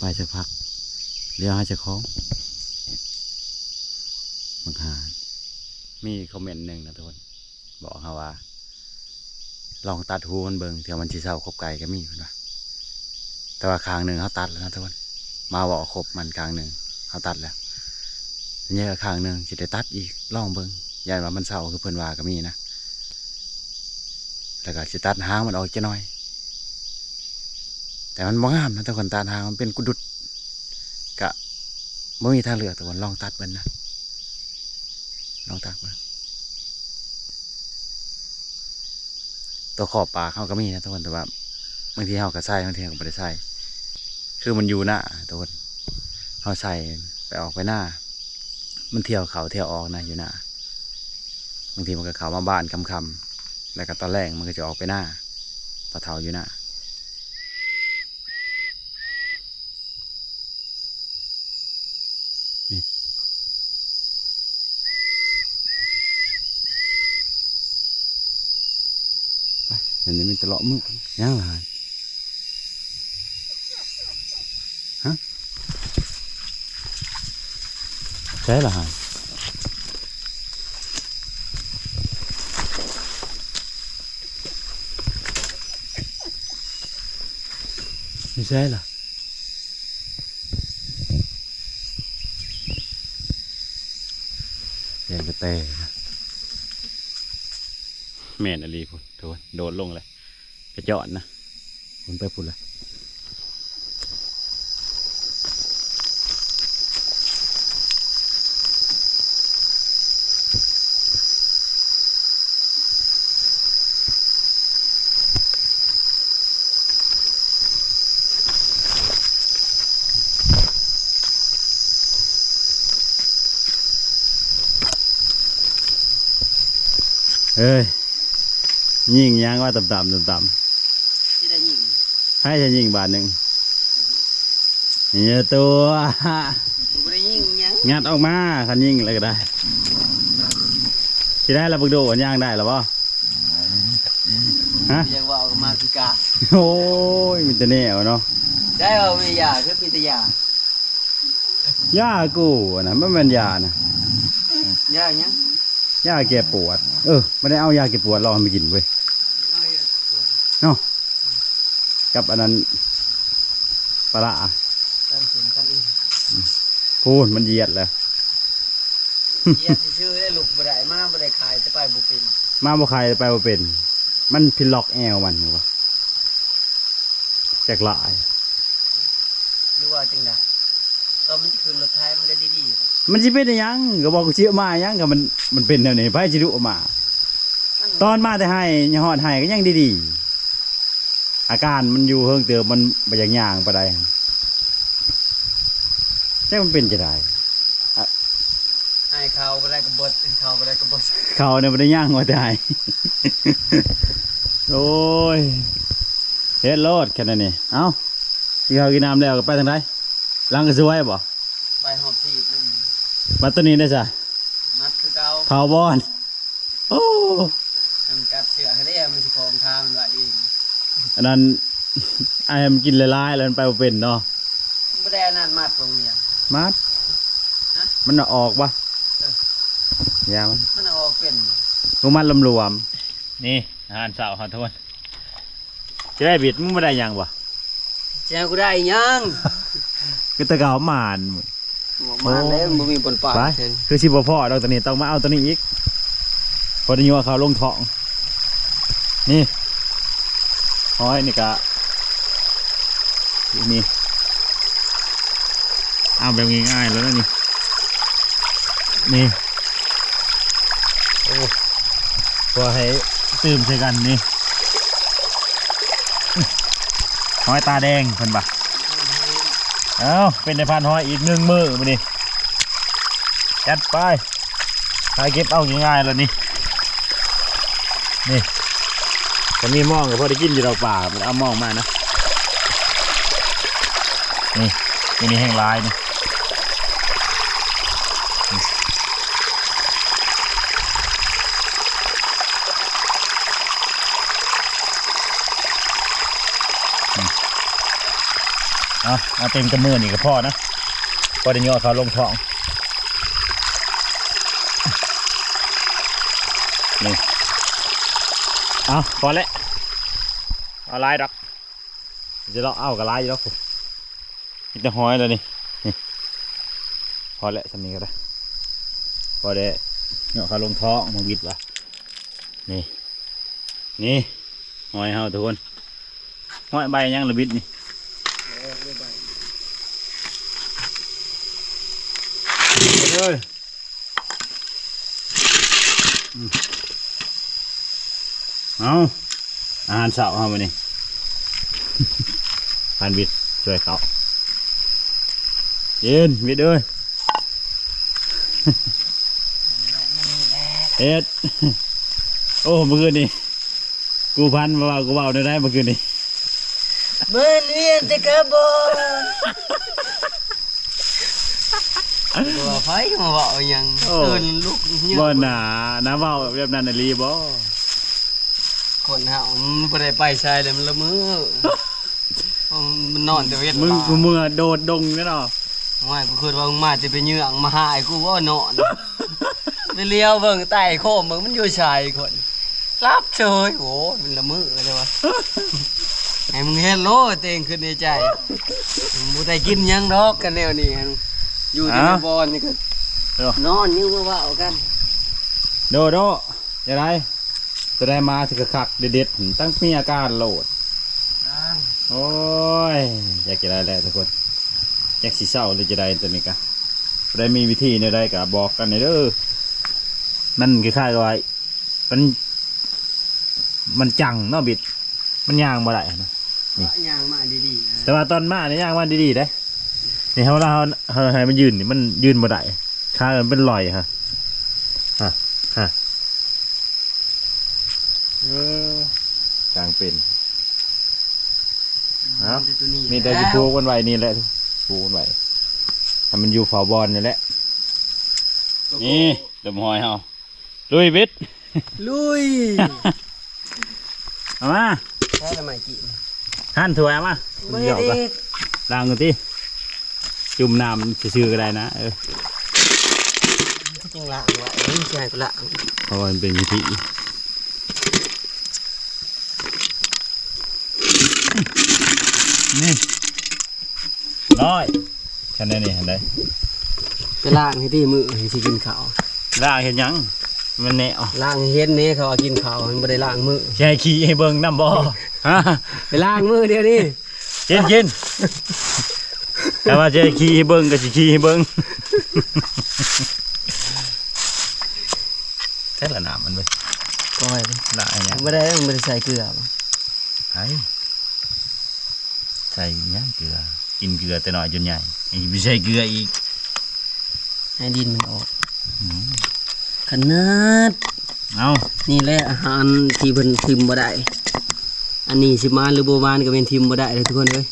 ไปสักพักเลี้ยวให้เจ้าของบังหารมีคอมเมนต์หนึ่งนะทุกคนบอกเขาว่าลองตัดหูมันเบิ่งเดี๋ยวมันจีเศร้าครบไก่ก็มีคนว่าแต่ว่าคางหนึ่งเขาตัดแล้วนะทุกคนมาบอกครบมันคางหนึ่งเขาตัดแล้วเนี่ยคางหนึ่งจะได้ตัดอีกลองเบิ่งยันว่ามันเศร้าคือเพิ่นว่าก็มีนะแล้วก็จะตัดหางมันออกจะน้อยแต่มันบ่งามนะทุกคนตัดหางมันเป็นกุดุดกะไม่มีทางเลือกทุกคนลองตัดเบิ่งนะลองตัดเบิ่งตัวขอบปากเขาก็มีนะทุกคนแต่ว่าบางทีเขาก็ใส่บางทีเขาก็ไม่ได้ใส่คือมันอยู่หน้าทุกคนเขาใส่ไปออกไปหน้ามันเที่ยวเขาเที่ยวออกนะอยู่หน้าบางทีมันก็เขามาบ้านคำๆแล้วก็ตอนแรกมันก็จะออกไปหน้าปลาเทาอยู่หน้าเดี๋ยวนี้มันตลอดมือยังไงฮะใช่หรอฮะไม่ใช่หรอเรียนกระเตนะแม่นอลีพุ่นโดดลงเลยกระจอดนะมันไปพุ่นเลยเอ้ยยิงยางว่าต่ำที่ได้ยิงให้ฉันยิงบาทหนึ่งเนี่ยตัวกูไม่ได้ยิงยังงัดออกมาคันยิงอะไรก็ได้ที่ได้เราบึกโดดย่างได้หรอป่ะฮะยังว่าออกมาคือกะโอ้ยมีแต่แนวเนาะได้ว่ามียาคือมีแต่ยาย่ากูนะไม่เป็นยานะยาเนี้ยยาแก้ปวดไม่ได้เอายาแก้ปวดลองไปกินเว้ยเนาะกับอันนั้นปลาพูดมันเหยียดเลยเหยียดชื่อได้ลูกบ่ได้มาบ่ได้ขายจะไปบุเป็นมาบ่ขายไปบ่เป็นมันพิล็อกแอลมันหรือวะแจกลายหรือว่าจังไดตอนมันจะขึ้นรถไทยมันก็ดีๆมันจะเป็นยังก็บอกกูเชื่อมายังกับมันเป็นแนวนี้ไพ่จิรุมาตอนมาแต่ให้ยอดให้ก็ยังดีๆอาการมันอยู่เฮิงเติมมันไปอย่างย่างไปได้แค่มันเป็นจะได้ให้เขาไปได้กระบดเขาไปได้กระบดเขาเนี่ยมันได้ย่างมาแต่ให้โอ้ยเฮ็ดโลดแค่นั้นนี่เอ้ากินข้าวกินน้ำแล้วก็ไปทางไหนล้างกระสวยบ่ไปหอบทีบนั่นมาตัวนี้ได้จ้ะมัดคือเก่าเผาบอนโอ้มันกัดเสือให้ได้มันสิของทางมันว่าเองอันนั้นไอ้มันกินละลายแล้วมันไปเป็นเนาะไม่ได้นั่นมัดตรงนี้มัดมันออกปะยามันออกเป็นกูมัดรวมนี่อาหารเสาหอทวนจะได้บิดมึงไม่ได้ยังปะเจ้ากูได้ยังคือตะเกาหมานมาแล้วมันมีปนป่าคือชิบพ่อเราตัวนี้ต้องมาเอาตัวนี้อีกพอได้ยัวเขาลงท้องนี่ห้อยนี่กะนี่เอาแบบง่ายๆแล้วนี่โอ้พอให้ตื่มใส่กันนี่ห้อยตาแดงเพิ่นปะเอ้าเป็นในพันห้อยอีก1 มื้อมานี่จัดไปถ่ายเก็บเอาง่ายๆแล้วนี่จะมีม่องกับพอได้กินอยู่เราป่ามันเอาม่องมานะนี่แห้งลายนี่ เอาเต็มกระมือนี่ก็พอนะพอได้ย่อเขาลงท้องนี่เอาพอแล้วเอาลายดอกจะเราเอากับลายอยู่แล้วผมนี่จะห้อยแล้วนี่พอแล้วสำนี้ก็ได้พอได้ย่อเขาลงท้องมาวิดว่ะนี่ห้อยเฮาทุกคนห้อยใบยังระบิดนี่เลยเอาอาหารเช้าเอาไปนี่พันบิดช่วยเขาเย็นบิดเลยเอ็ดโอ้เมื่อคืนนี่กูพันมากูเบาได้เมื่อคืนนี่เมื่อเรียนแต่กระบอกบ่ไฟมาบอกยังเกินลูกเยอะ บ่หนาเบาแบบนั้นน่ะรีบ่คนเฮามันบ่ได้ไปใส่เลยมันละมือมันนอนแต่เวท มึงกูเมื่อโดดดงนี่เนาะว่ากูคิดว่ามึงมาจะไปเหยื่องมาหายกูว่านอนไปเลี้ยวเบิ่งใต้โคมมึงมันอยู่ชายคนรับเฉยโหมันละมือเลยวะไอ้มึงเห็นโลเตงขึ้นในใจมึงบ่ได้กินยังดอกกันแนวนี้อยู่ในบอนนี่ก็นอนอยู่ว่าเอากันโดจะได้จะได้มาถึงคักเด็ดๆตั้งมีอาการโหลดโอ้ยอยากจะได้แล้วทุกคนอยากสีเศร้าเลยจะได้ตัวนี้กะได้มีวิธีในได้กะบอกกันในเด้อมันคล้ายๆกับไว้มันจังเนาะบิดมันย่างมาได้นะย่างมาดีๆแต่ว่าตอนมาเนี่ยย่างมาดีๆได้นี่เขาให้มันยืนนี่มันยืนมาได้ขามันเป็นรอยฮะกลางเป็นมีแต่จะพูกันไว้นี่แหละพูกันไว้ทำมันอยู่ฝาบอลนี่แหละนี่เดี๋ยวหอยเฮาลุยบิดลุยเอามาแค่ละไม่กี่หั่นถั่วมาเดี๋ยวก่อนล้างกันทีจุ่มน้ำซื่อๆก็ได้นะจริงละไว้ไม่ใช่ก็ละเพราะมันเป็นวิธีนี่ร้อยแค่นี้นี่เห็นไหมไปล่างให้ที่มือให้ที่กินข้าวล่างเห็นยังมันเนะล่างเห็นเนะเขากินข้าวมันไม่ได้ล่างมือแช่ขี้ให้เบิ่งน้ำบ่ฮะไปล่างมือเดียวนี่กินแต่ว่าแช่ขี้ให้เบิ่งกับขี้ให้เบิ่งแค่ละน้ำมันไปก้อยละไอ้เนี่ยไม่ได้ใส่เกลือใส่ย่างเกลือกินเกลือแต่น้อยจนใหญ่ไม่ใช่เกลืออีกให้ดินมันออกขนาดเอานี่แหละอาหารที่เพิ่นทิมบ่ได้อันนี้สิมานหรือบ่มานก็เป็นทิมบ่ได้เลยทุกคนเอ้ย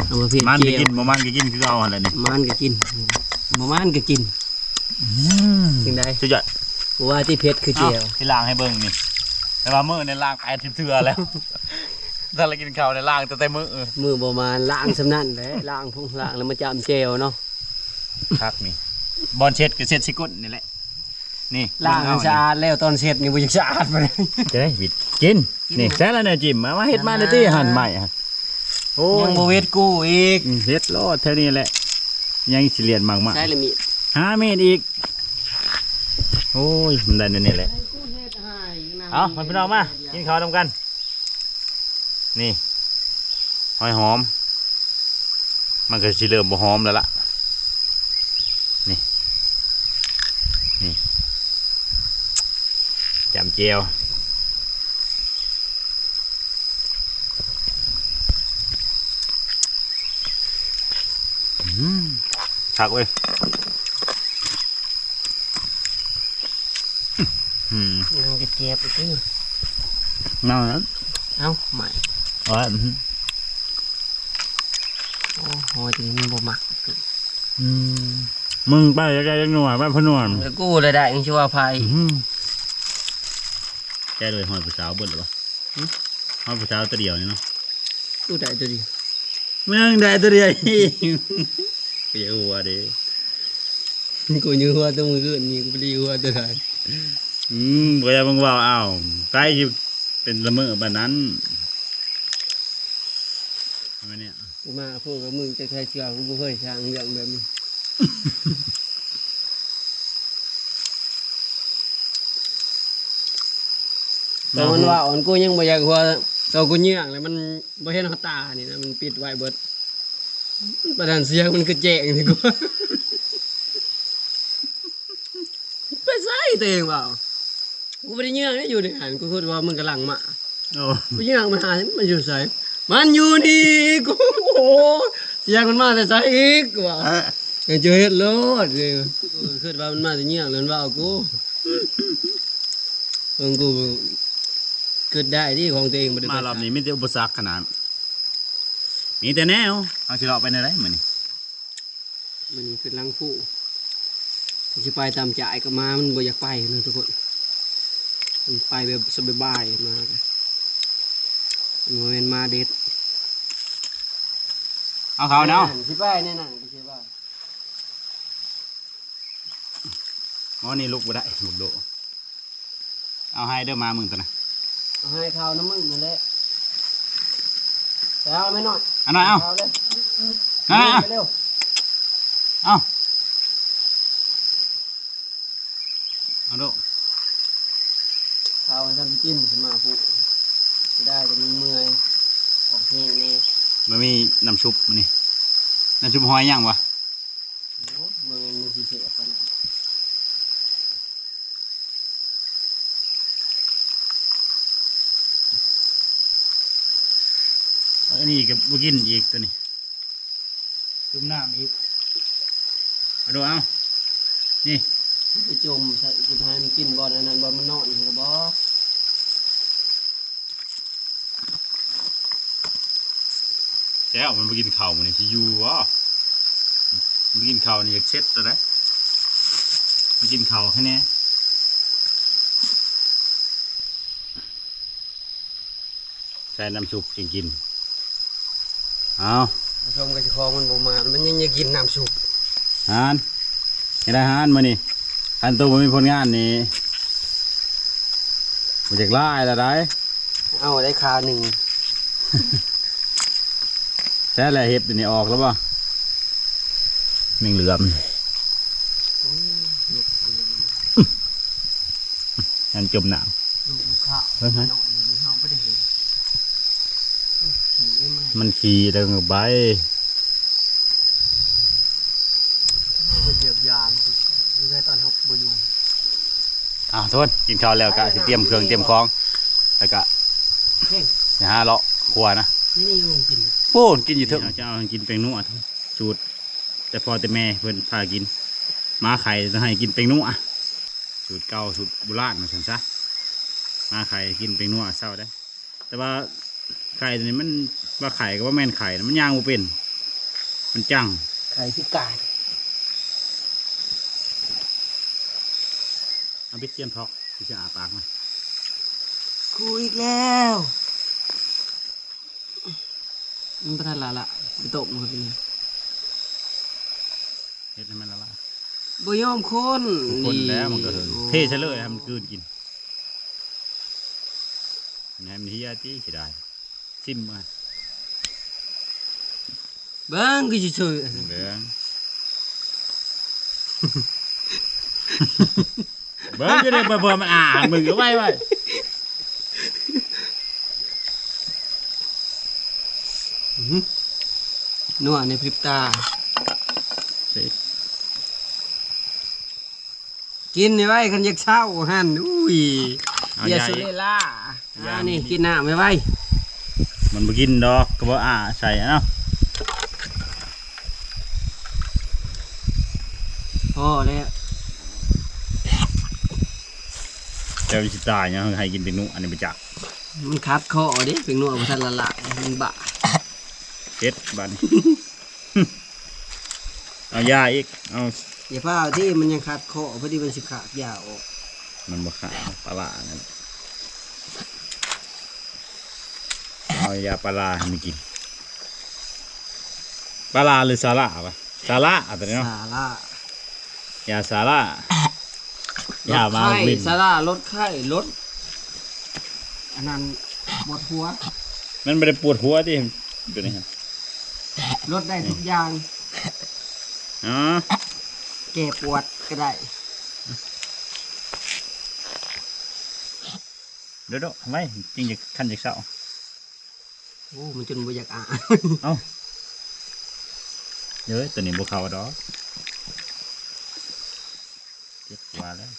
เอามาเพียรมันก็กินบ่มันก็กินคือเอาอะไรนี่มันก็กินบ่มันก็กินจริงได้สุดยอดว่าที่เผ็ดคือเจียวที่ล้างให้เบิ่งนี่แต่ว่ามื้อนี่ล้าง80 เทื่อแล้วถ้าเรากินข้าวในล้างแต่มือบ่มาล้างสำนั่นเลยล้างพุ่งล้างแล้วมาจำเจียวเนาะคักนี่บอลเช็ดกับเช็ดสิกุนนี่แหละนี่ล้างสะอาดแล้วตอนเช็ดนี่บ่ยังสะอาดไปจะได้บิดกินนี่แซ่แล้วเนี่ยจิ้มมาเฮ็ดมาเลยที่หั่นใหม่ฮะโอ้ยังบ่เวทกูอีกเฮ็ดรอดเท่านี้แหละยังสิเรียนมากๆใช่เลยมี5 เมตรอีกโอ้ยมันได้นี่แหละเอามาพี่น้องมากินข้าวนำกันนี่หอยหอมมันก็สิเริ่มบ่หอมแล้วล่ะนี่จำเจียวผักเว้ยนั่งเจ็บๆไปที่นั่งนั้นเอ้าใหม่โอ้โหจริงมันบ่มักมึงไปยังไงยังหน่วยไปพนวมกูเลยได้ยังชื่อว่าไผ่แกเลยหอยผู้สาวเบิดหรือเปล่าหอยผู้สาวตัวเดียวนี่เนาะกูได้ตัวเดียว เมืองได้ตัวเดียวอีกเปียหัวดิ กูยืหัวตัวมืออื่นนี่กูไปดีหัวตัวไหน บ่อยากบังว่าอ้าวใกล้ที่เป็นละเมอแบบนั้นทำไมเนี่ย กูมาพูดกับมึงจะใช้เชือกกูบ่เคยสร้างเรื่องแบบนี้แต่มันว่าอ่อนกูยังบ่อยากหัวตัวกูเยื่องเลยมันบ่เห็นหัวตานี่นะมันปิดไว้เบิดประดานเสียงมันคือแจ้งนี่กูไปใส่ตัวเองเปล่ากูไม่ได้เยื่องนะอยู่ในหันกูคิดว่ามึงกำลังมา โอ้ กูเยื่องมันหามันอยู่ใส่มันอยู่นี่กูโอ้โหเสียงมันมาแต่ใส่อีกกูว่ายังเจอเฮ็ดโลดเลยกูคิดว่ามันมาแต่เยื่องแล้วมันว่ากูเพิ่งกูคิดได้ที่ของตัวเองบ่ได้ มารอบนี้มีแต่อุปสรรคขนาดมีแต่แนวเอาสิเราไปในไรเหมือนนี่ มันนี่คือลังผู้ที่ไปตามจ่ายก็มามันบ่อยากไปนะทุกคนมันไปแบบสบายๆมาโมเมนมาเด็ด เอาเขาเนาะ สิไปแน่นอนสิไป อ๋อนี่ลุกบ่ได้ลุกโดเอาให้เด้อมามึงตัวน่ะ เอาให้ข้าวน้ำมึงนั่นแหละไปเอาไม่น้อย เอาหน่อยเอา เลย นั่นน่ะ ไปเร็ว เอาดู ข้าวมันทำให้กินขึ้นมาผู้จะได้แต่มึงเมื่อยออกแห้งแน่ มันมีน้ำชุบมันนี่น้ำชุบหอยย่างวะ โอ้เมื่อยมึงสิเสียกัน อันนี้กับบุกินอีกตัวนี้จุ่มน้ำอีกเอาดูเอานี่ ไปจมใส่สุดท้ายมันกินบอลอันนั้นบอลมันนอนกับบอ แจ้วมันไปกินข้าวมันนี่ชิยูวะมันกินข้าวนี่อยากเช็ดตัวไหนมันกินข้าวแค่นี้ใส่น้ำซุปกินเอา ผู้ชมกระชองมันบ่มามันยังจะกินน้ำซุป ฮานไม่ได้ฮานมานี่อันตัวมันมีผลงานนี่มาจากไล่ละได้ เอาได้คาหนึ่ง แท้แหละเห็บเดี๋ยวนี้ออกแล้วป่ะแมงเหลือมอันจมหนาว ลูกข้าว เฮ้ยฮะ นอนอยู่ในห้องไม่ได้เห็นขี่ได้ไหม มันขี่เดินใบ มันเหยียบยามสิได้ตอนเขาบ่อยู่ อ้าวทุนกินข้าวแล้วก็สิเตรียมเครื่องเตรียมของแล้วก็ เพ่ง นะฮะเลาะครัวนะ นี่ลงกิน โอ้กินอยู่เถอะจะเอากินแป้งนัวสูตรแต่พอแต่แม่เพิ่นพากินมาไข่จะให้กินแป้งนัวสูตรเก่าสูตรโบราณมาสันซะมาไข่กินแป้งนัวเศร้าได้ แต่ว่าไข่ตัวนี้มันว่าไข่ก็ว่าแม่นไข่นะมันย่างบ่เป็นมันจัง ไข่ที่กาด เอาบิดเตรียมท็อกที่จะอาปากมา กูอีกแล้วมันประทันละไปตบมันเป็นไง เฮ็ดให้มันละลาย บ่ยอมคน คนแล้วมันก็เถิงเทใช่เลยให้มันกลืนกินนี่ให้มันเฮียที่สิได้ซิมมา เบิ้งกูจะช่วย เบิ่งเบิ่งอยู่ในเบิ่งมันมึงก็ไว้ นัวในพริบตา สิ กินไว้คันอยากเช่าหันอุ้ย เอา เบีย ใหญ่ สุเลล่า อย่า นี่กินน้ำไว้ มันบ่กินดอกก็บ่ใส่เนาะ พอแล้ว เจ้าสิตายเนี่ยให้กินเป็นนุอันนี้ไปจัก มันคัดคอดิเป็นนัวประทันละลายมันบะ เฮ็ดบัดนี้ เอายาอีกเอา อย่าพลาดที่มันยังคัดคอพอดีมันสิขาดยาออก มันบ่ขาดปลาร้านั่นเอายาปลาร้าให้มันกิน ปลาลาหรือซาร่าปะซาร่าอะไรเนาะ ซาร่าย าซาร่า ล ยา ด มา ไข้ วิน ซาร่าลดไข้ลดอันนั้นปวดหัว มันไม่ได้ปวดหัวที่ตัวนี้ครับ ลดได้ทุกอย่าง อ๋อ แก้ปวดก็ได้ เดี๋ยวทำไมจริงจะขั้นจะเศร้า โอ้มันจนบ่อยากอ่าน เอ้าเดี๋ยวตัวนี้บุเขาดอกเจ็บกว่าแล้ว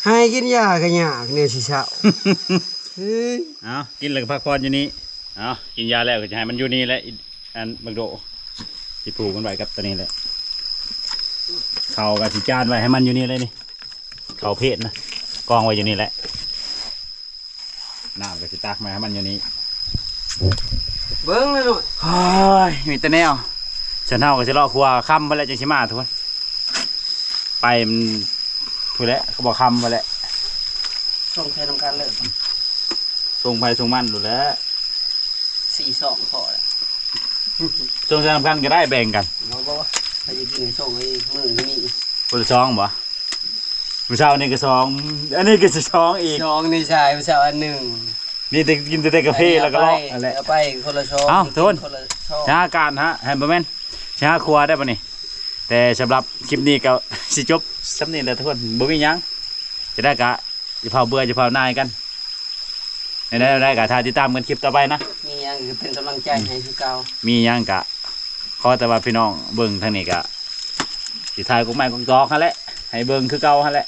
ให้กินยากันยากเนี่ยสิเช้า เฮ้ย เอากินแล้วก็พักผ่อนอยู่นี่เอากินยาแล้วก็จะให้มันอยู่นี่แหละอันบักโดที่ผูกมันไว้กับตัวนี้แหละเขากับสีจานไว้ให้มันอยู่นี่เลยนี่เขาเพศนะกองไว้อยู่นี่แหละน้ำกับสีตักมาให้มันอยู่นี่ เบิ้งเลยหน่อย โอ้ยมีแต่แนวฉันเท่ากับจะรอครัวค่ำไปแล้วจังชิมาทุกคนไปมันพูดแล้วเขาบอกค่ำไปแล้ว ส่งใช้ทำการเลิก ส่งไปส่งมันดูแล้ว 4-2พอแล้ว ส่งสำคัญก็ได้แบ่งกัน เราบอกว่าถ้าจะกินส่งไอ้มือนี่ คนละซองบ่ผู้เช้านี่ก็ซองอันนี้ก็จะซองอีก ช่องนี่ใช่ผู้สาวอันหนึ่ง นี่แต่กินแต่กาแฟแล้วก็เลาะอะไร เอาไปคนละช่อง เอ้าทุน คนละช่อง ช้าการฮะแฮมเบอร์แมนช้าครัวได้ปะนี่แต่สำหรับคลิปนี้ก็ สิจบสำนี้แหละทุกคนบ่มีหยังจะได้กะจะเผาเบื่อจะเผานายกันได้กะถ้าติดตามกันคลิปต่อไปนะ มีอย่างคือเป็นกำลังใจให้คือเก่า มีหยังกะขอแต่ว่าพี่น้องเบิ่งทางนี้กะสิทายกุ้งไม้กุ้งตอกหั่นแหละให้เบิ่งคือเก่าหั่นแหละ